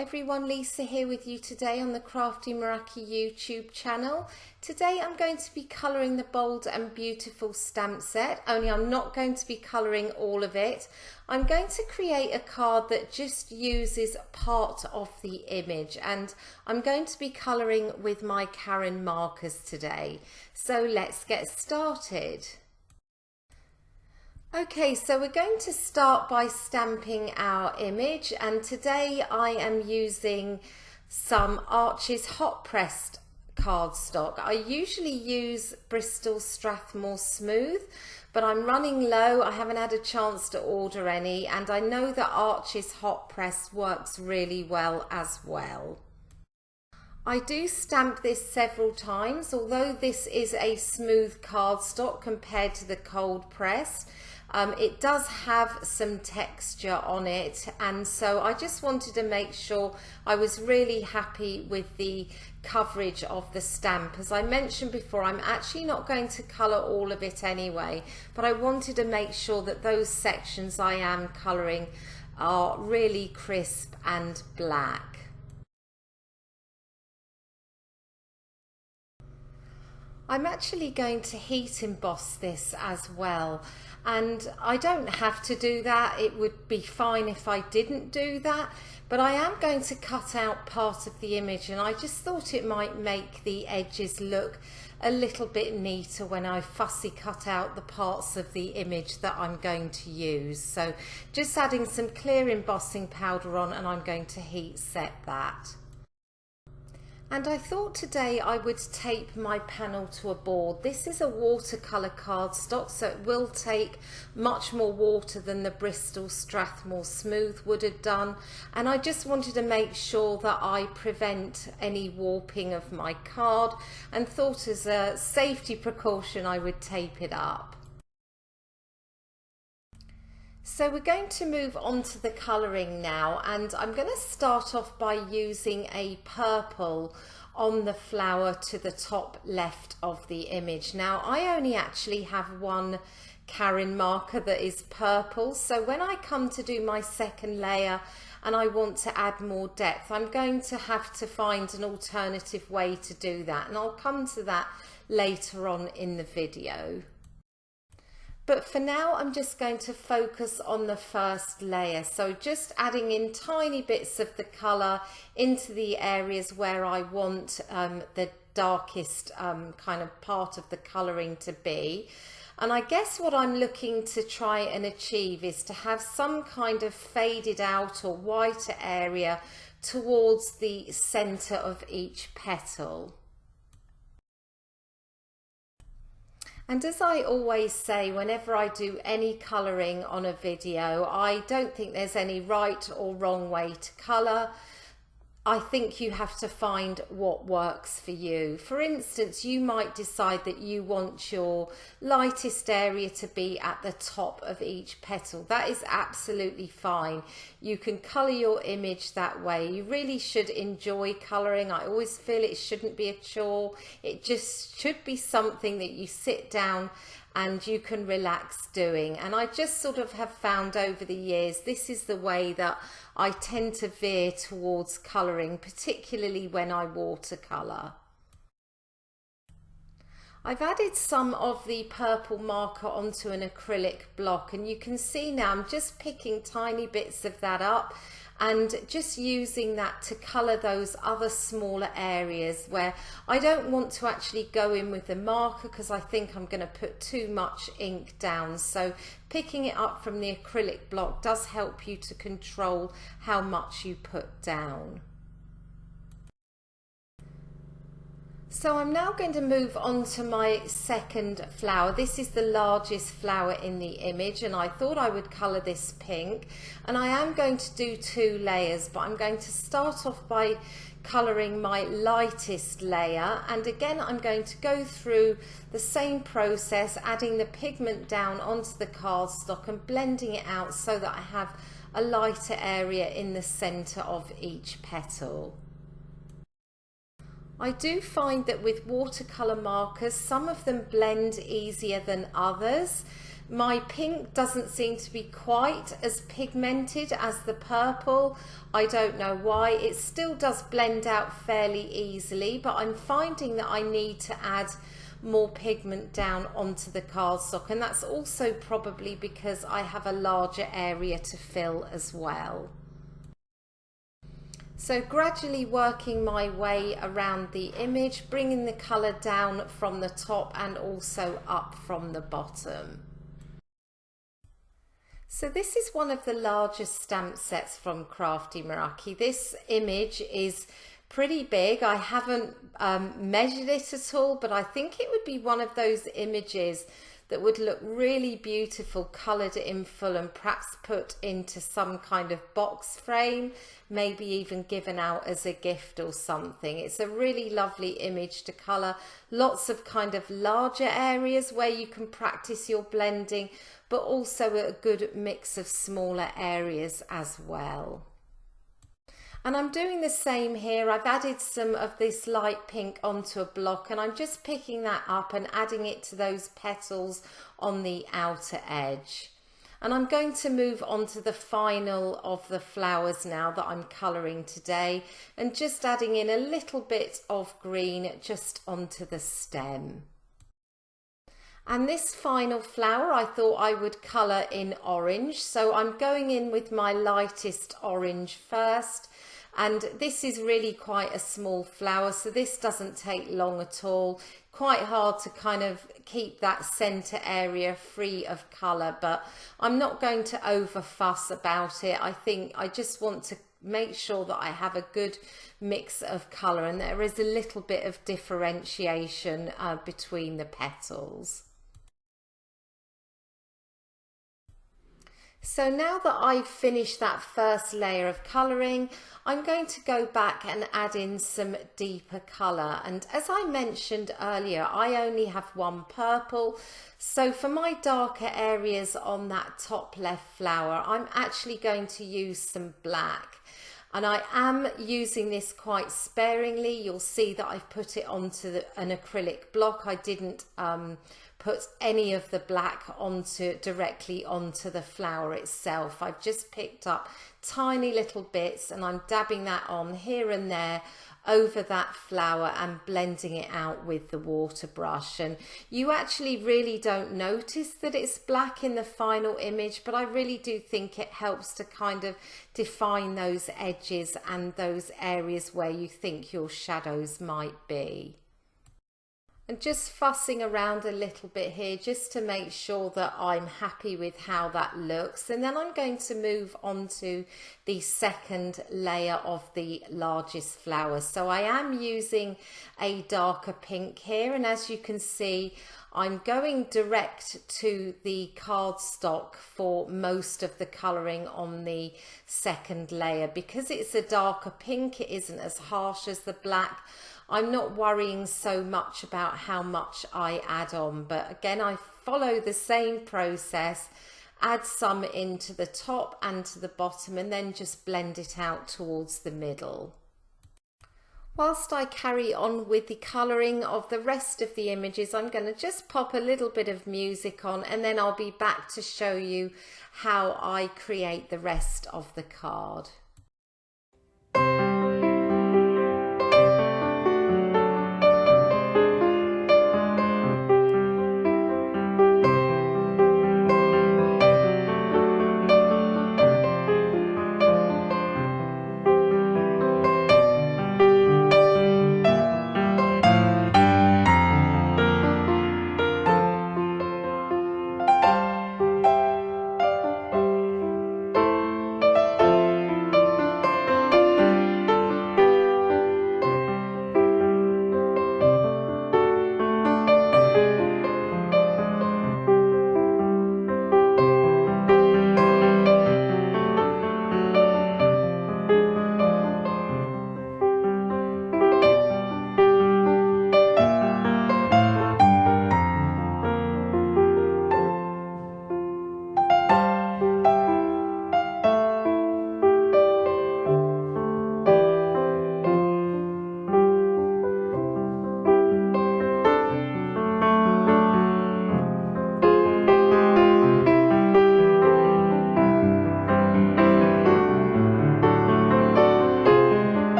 everyone, Lisa here with you today on the Crafty Meraki YouTube channel. Today I'm going to be colouring the Bold and Beautiful stamp set, only I'm not going to be colouring all of it. I'm going to create a card that just uses part of the image, and I'm going to be colouring with my Karin markers today. So let's get started. Okay, so we're going to start by stamping our image, and today I am using some Arches hot pressed cardstock. I usually use Bristol Strathmore Smooth, but I'm running low. I haven't had a chance to order any, and I know that Arches hot press works really well as well. I do stamp this several times, although this is a smooth cardstock compared to the cold press. It does have some texture on it, and so I just wanted to make sure I was really happy with the coverage of the stamp. As I mentioned before, I'm actually not going to colour all of it anyway, but I wanted to make sure that those sections I am colouring are really crisp and black. I'm actually going to heat emboss this as well, and I don't have to do that. It would be fine if I didn't do that, but I am going to cut out part of the image, and I just thought it might make the edges look a little bit neater when I fussy cut out the parts of the image that I'm going to use. So just adding some clear embossing powder on, and I'm going to heat set that. And I thought today I would tape my panel to a board. This is a watercolour cardstock, so it will take much more water than the Bristol Strathmore Smooth would have done. And I just wanted to make sure that I prevent any warping of my card, and thought as a safety precaution I would tape it up. So we're going to move on to the colouring now, and I'm going to start off by using a purple on the flower to the top left of the image. Now I only actually have one Karin marker that is purple, so when I come to do my second layer and I want to add more depth, I'm going to have to find an alternative way to do that, and I'll come to that later on in the video. But for now, I'm just going to focus on the first layer. So just adding in tiny bits of the colour into the areas where I want the darkest kind of part of the colouring to be. And I guess what I'm looking to try and achieve is to have some kind of faded out or whiter area towards the centre of each petal. And as I always say, whenever I do any colouring on a video, I don't think there's any right or wrong way to colour. I think you have to find what works for you. For instance, you might decide that you want your lightest area to be at the top of each petal. That is absolutely fine. You can colour your image that way. You really should enjoy colouring. I always feel it shouldn't be a chore. It just should be something that you sit down and you can relax doing. And I just sort of have found over the years, this is the way that I tend to veer towards colouring, particularly when I watercolour. I've added some of the purple marker onto an acrylic block, and you can see now I'm just picking tiny bits of that up and just using that to colour those other smaller areas where I don't want to actually go in with the marker because I think I'm going to put too much ink down. So picking it up from the acrylic block does help you to control how much you put down. So I'm now going to move on to my second flower. This is the largest flower in the image, and I thought I would colour this pink, and I am going to do 2 layers, but I'm going to start off by colouring my lightest layer, and again I'm going to go through the same process, adding the pigment down onto the cardstock and blending it out so that I have a lighter area in the centre of each petal. I do find that with watercolour markers, some of them blend easier than others. My pink doesn't seem to be quite as pigmented as the purple. I don't know why. It still does blend out fairly easily, but I'm finding that I need to add more pigment down onto the cardstock, and that's also probably because I have a larger area to fill as well. So gradually working my way around the image, bringing the colour down from the top and also up from the bottom. So this is one of the largest stamp sets from Crafty Meraki. This image is pretty big. I haven't measured it at all, but I think it would be one of those images that would look really beautiful coloured in full and perhaps put into some kind of box frame, maybe even given out as a gift or something. It's a really lovely image to colour. Lots of kind of larger areas where you can practice your blending, but also a good mix of smaller areas as well. And I'm doing the same here. I've added some of this light pink onto a block, and I'm just picking that up and adding it to those petals on the outer edge. And I'm going to move on to the final of the flowers now that I'm colouring today, and just adding in a little bit of green just onto the stem. And this final flower I thought I would colour in orange, so I'm going in with my lightest orange first. And this is really quite a small flower, so this doesn't take long at all. Quite hard to kind of keep that centre area free of colour, but I'm not going to over fuss about it. I think I just want to make sure that I have a good mix of colour and there is a little bit of differentiation between the petals. So now that I've finished that first layer of colouring, I'm going to go back and add in some deeper colour. And as I mentioned earlier, I only have one purple. So for my darker areas on that top left flower, I'm actually going to use some black. And I am using this quite sparingly. You'll see that I've put it onto an acrylic block. I didn't put any of the black directly onto the flower itself. I've just picked up tiny little bits and I'm dabbing that on here and there over that flower and blending it out with the water brush. And you actually really don't notice that it's black in the final image, but I really do think it helps to kind of define those edges and those areas where you think your shadows might be. And just fussing around a little bit here just to make sure that I'm happy with how that looks. And then I'm going to move on to the second layer of the largest flower. So I am using a darker pink here, and as you can see, I'm going direct to the cardstock for most of the colouring on the second layer. Because it's a darker pink, it isn't as harsh as the black. I'm not worrying so much about how much I add on, but again, I follow the same process, add some into the top and to the bottom, and then just blend it out towards the middle. Whilst I carry on with the colouring of the rest of the images, I'm going to just pop a little bit of music on, and then I'll be back to show you how I create the rest of the card.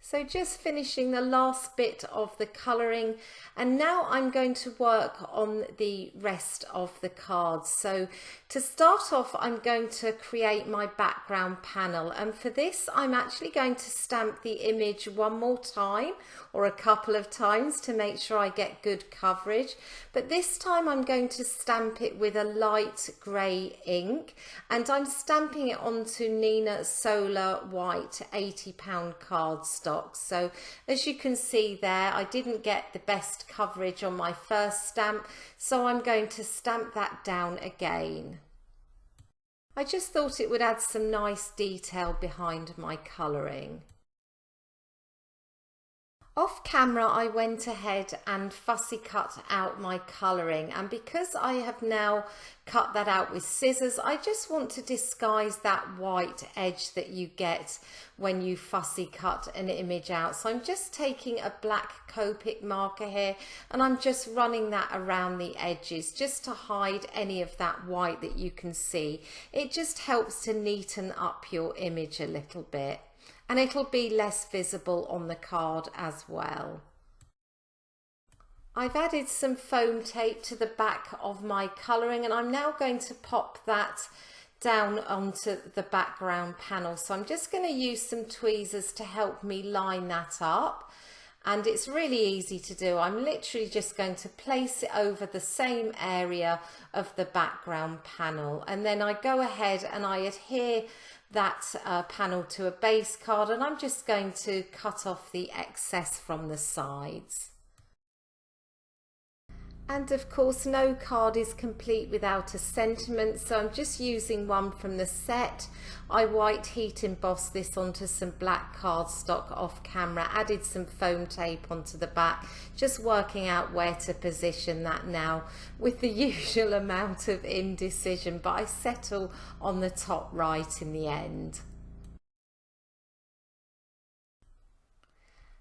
So just finishing the last bit of the colouring, and now I'm going to work on the rest of the cards. So to start off, I'm going to create my background panel, and for this I'm actually going to stamp the image one more time, or a couple of times, to make sure I get good coverage. But this time I'm going to stamp it with a light grey ink, and I'm stamping it onto Nina Solar White 80-pound cardstock. So as you can see there, I didn't get the best coverage on my first stamp, so I'm going to stamp that down again. I just thought it would add some nice detail behind my colouring. Off camera, I went ahead and fussy cut out my colouring, and because I have now cut that out with scissors, I just want to disguise that white edge that you get when you fussy cut an image out. So I'm just taking a black Copic marker here, and I'm just running that around the edges just to hide any of that white that you can see. It just helps to neaten up your image a little bit, and it'll be less visible on the card as well. I've added some foam tape to the back of my colouring, and I'm now going to pop that down onto the background panel. So I'm just going to use some tweezers to help me line that up, and it's really easy to do. I'm literally just going to place it over the same area of the background panel, and then I go ahead and I adhere that panel to a base card, and I'm just going to cut off the excess from the sides. And of course, no card is complete without a sentiment, so I'm just using one from the set. I white heat embossed this onto some black cardstock off camera, added some foam tape onto the back, just working out where to position that now with the usual amount of indecision, but I settle on the top right in the end.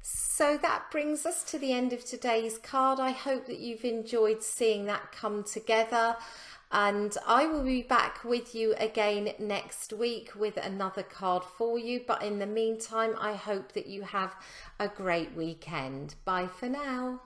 So that brings us to the end of today's card. I hope that you've enjoyed seeing that come together, and I will be back with you again next week with another card for you. But in the meantime, I hope that you have a great weekend. Bye for now.